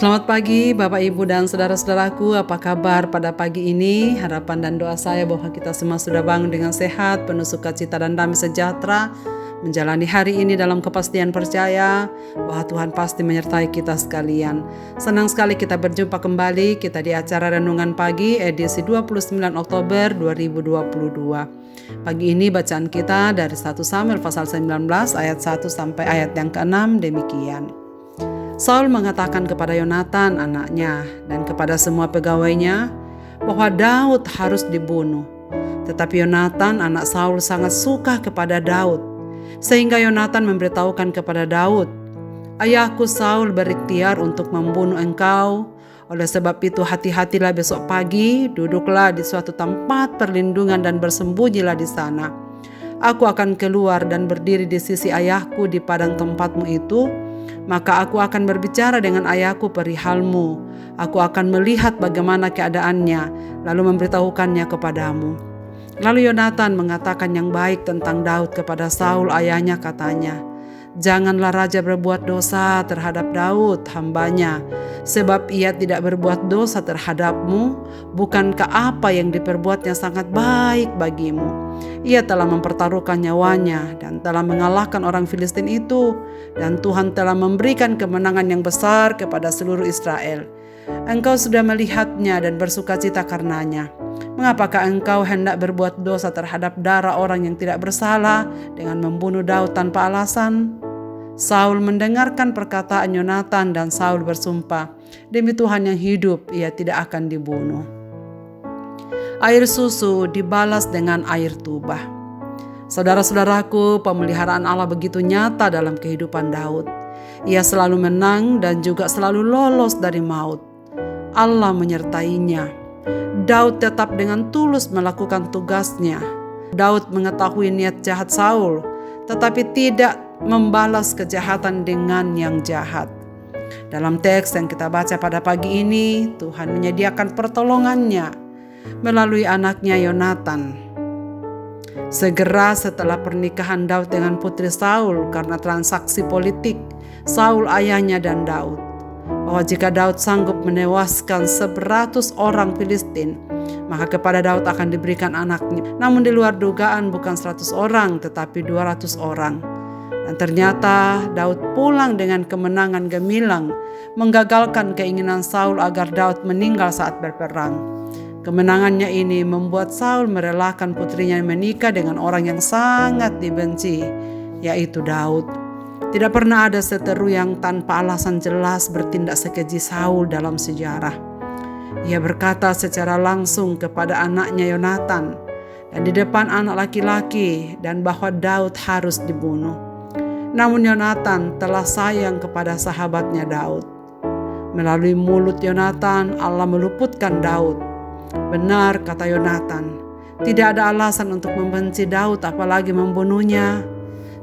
Selamat pagi Bapak Ibu dan saudara-saudaraku, apa kabar pada pagi ini? Harapan dan doa saya bahwa kita semua sudah bangun dengan sehat, penuh sukacita dan damai sejahtera, menjalani hari ini dalam kepastian percaya bahwa Tuhan pasti menyertai kita sekalian. Senang sekali kita berjumpa kembali, kita di acara Renungan Pagi edisi 29 Oktober 2022. Pagi ini bacaan kita dari 1 Samuel pasal 19 ayat 1 sampai ayat yang ke-6 demikian. Saul mengatakan kepada Yonatan anaknya dan kepada semua pegawainya bahwa Daud harus dibunuh. Tetapi Yonatan anak Saul sangat suka kepada Daud, sehingga Yonatan memberitahukan kepada Daud, "Ayahku Saul berikhtiar untuk membunuh engkau. Oleh sebab itu hati-hatilah besok pagi, duduklah di suatu tempat perlindungan dan bersembunyilah di sana. Aku akan keluar dan berdiri di sisi ayahku di padang tempatmu itu. Maka aku akan berbicara dengan ayahku perihalmu. Aku akan melihat bagaimana keadaannya, lalu memberitahukannya kepadamu." Lalu Yonatan mengatakan yang baik tentang Daud kepada Saul ayahnya, katanya, "Janganlah raja berbuat dosa terhadap Daud hambanya, sebab ia tidak berbuat dosa terhadapmu. Bukankah apa yang diperbuatnya sangat baik bagimu? Ia telah mempertaruhkan nyawanya dan telah mengalahkan orang Filistin itu, dan Tuhan telah memberikan kemenangan yang besar kepada seluruh Israel. Engkau sudah melihatnya dan bersukacita karenanya. Mengapakah engkau hendak berbuat dosa terhadap darah orang yang tidak bersalah dengan membunuh Daud tanpa alasan?" Saul mendengarkan perkataan Yonatan dan Saul bersumpah, "Demi Tuhan yang hidup, ia tidak akan dibunuh." Air susu dibalas dengan air tubah. Saudara-saudaraku, pemeliharaan Allah begitu nyata dalam kehidupan Daud. Ia selalu menang dan juga selalu lolos dari maut. Allah menyertainya. Daud tetap dengan tulus melakukan tugasnya. Daud mengetahui niat jahat Saul, tetapi tidak membalas kejahatan dengan yang jahat. Dalam teks yang kita baca pada pagi ini, Tuhan menyediakan pertolongannya melalui anaknya Yonatan. Segera setelah pernikahan Daud dengan putri Saul karena transaksi politik Saul ayahnya dan Daud, bahwa jika Daud sanggup menewaskan 100 orang Filistin, maka kepada Daud akan diberikan anaknya. Namun di luar dugaan bukan 100 orang tetapi 200 orang. Dan ternyata Daud pulang dengan kemenangan gemilang, menggagalkan keinginan Saul agar Daud meninggal saat berperang. Kemenangannya ini membuat Saul merelakan putrinya menikah dengan orang yang sangat dibenci, yaitu Daud. Tidak pernah ada seteru yang tanpa alasan jelas bertindak sekeji Saul dalam sejarah. Ia berkata secara langsung kepada anaknya Yonatan dan di depan anak laki-laki dan bahwa Daud harus dibunuh. Namun Yonatan telah sayang kepada sahabatnya Daud. Melalui mulut Yonatan, Allah meluputkan Daud. "Benar," kata Yonatan, "tidak ada alasan untuk membenci Daud apalagi membunuhnya.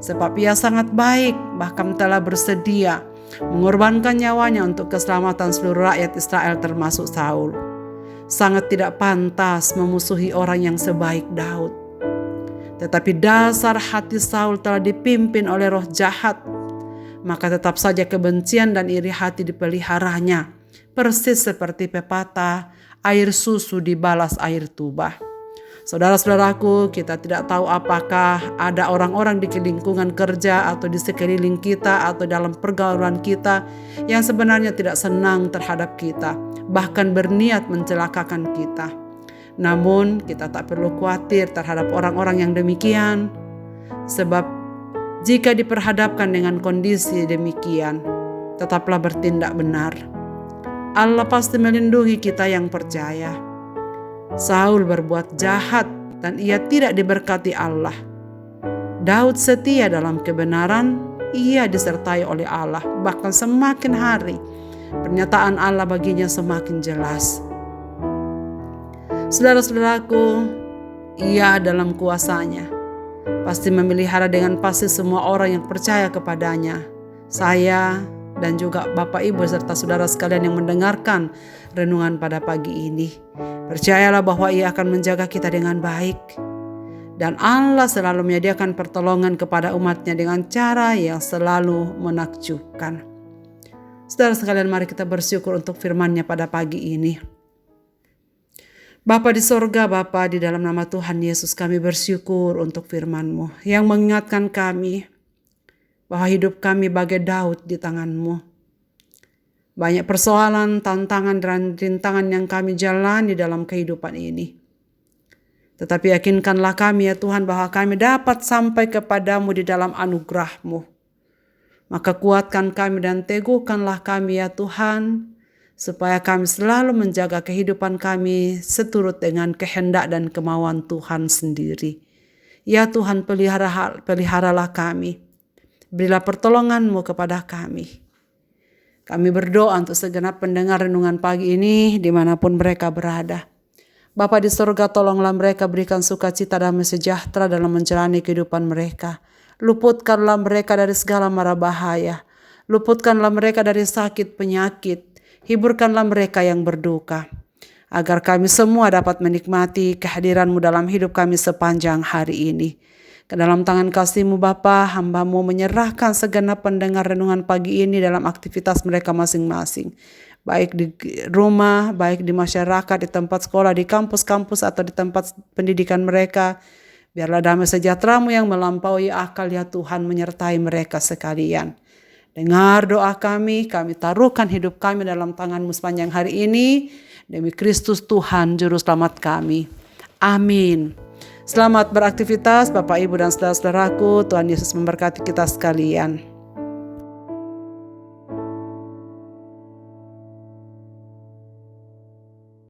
Sebab ia sangat baik, bahkan telah bersedia mengorbankan nyawanya untuk keselamatan seluruh rakyat Israel termasuk Saul. Sangat tidak pantas memusuhi orang yang sebaik Daud." Tetapi dasar hati Saul telah dipimpin oleh roh jahat, maka tetap saja kebencian dan iri hati dipeliharanya, persis seperti pepatah, air susu dibalas air tubah. Saudara-saudaraku, kita tidak tahu apakah ada orang-orang di lingkungan kerja atau di sekeliling kita atau dalam pergaulan kita yang sebenarnya tidak senang terhadap kita, bahkan berniat mencelakakan kita. Namun kita tak perlu khawatir terhadap orang-orang yang demikian, sebab jika diperhadapkan dengan kondisi demikian, tetaplah bertindak benar. Allah pasti melindungi kita yang percaya. Saul berbuat jahat dan ia tidak diberkati Allah. Daud setia dalam kebenaran, ia disertai oleh Allah. Bahkan semakin hari, pernyataan Allah baginya semakin jelas. Saudara-saudaraku, ia dalam kuasanya pasti memelihara dengan pasti semua orang yang percaya kepadanya. Saya dan juga Bapak Ibu serta saudara sekalian yang mendengarkan renungan pada pagi ini, percayalah bahwa Ia akan menjaga kita dengan baik. Dan Allah selalu menyediakan pertolongan kepada umatnya dengan cara yang selalu menakjubkan. Saudara sekalian, mari kita bersyukur untuk firman-Nya pada pagi ini. Bapa di sorga, Bapa, di dalam nama Tuhan Yesus kami bersyukur untuk firman-Mu yang mengingatkan kami bahwa hidup kami bagai Daud di tangan-Mu. Banyak persoalan, tantangan, dan rintangan yang kami jalani dalam kehidupan ini. Tetapi yakinkanlah kami ya Tuhan bahwa kami dapat sampai kepadamu di dalam anugerah-Mu. Maka kuatkan kami dan teguhkanlah kami ya Tuhan, supaya kami selalu menjaga kehidupan kami seturut dengan kehendak dan kemauan Tuhan sendiri. Ya Tuhan, peliharalah kami. Berilah pertolongan-Mu kepada kami. Kami berdoa untuk segenap pendengar renungan pagi ini dimanapun mereka berada. Bapa di surga, tolonglah mereka, berikan sukacita dan sejahtera dalam menjalani kehidupan mereka. Luputkanlah mereka dari segala mara bahaya. Luputkanlah mereka dari sakit penyakit. Hiburkanlah mereka yang berduka, agar kami semua dapat menikmati kehadiran-Mu dalam hidup kami sepanjang hari ini. Ke dalam tangan kasih-Mu Bapa, hamba-Mu menyerahkan segenap pendengar renungan pagi ini dalam aktivitas mereka masing-masing. Baik di rumah, baik di masyarakat, di tempat sekolah, di kampus-kampus atau di tempat pendidikan mereka. Biarlah damai sejahtera-Mu yang melampaui akal ya Tuhan menyertai mereka sekalian. Dengar doa kami taruhkan hidup kami dalam tangan-Mu sepanjang hari ini. Demi Kristus Tuhan Juru Selamat kami. Amin. Selamat beraktivitas Bapak, Ibu, dan saudara-saudaraku. Tuhan Yesus memberkati kita sekalian.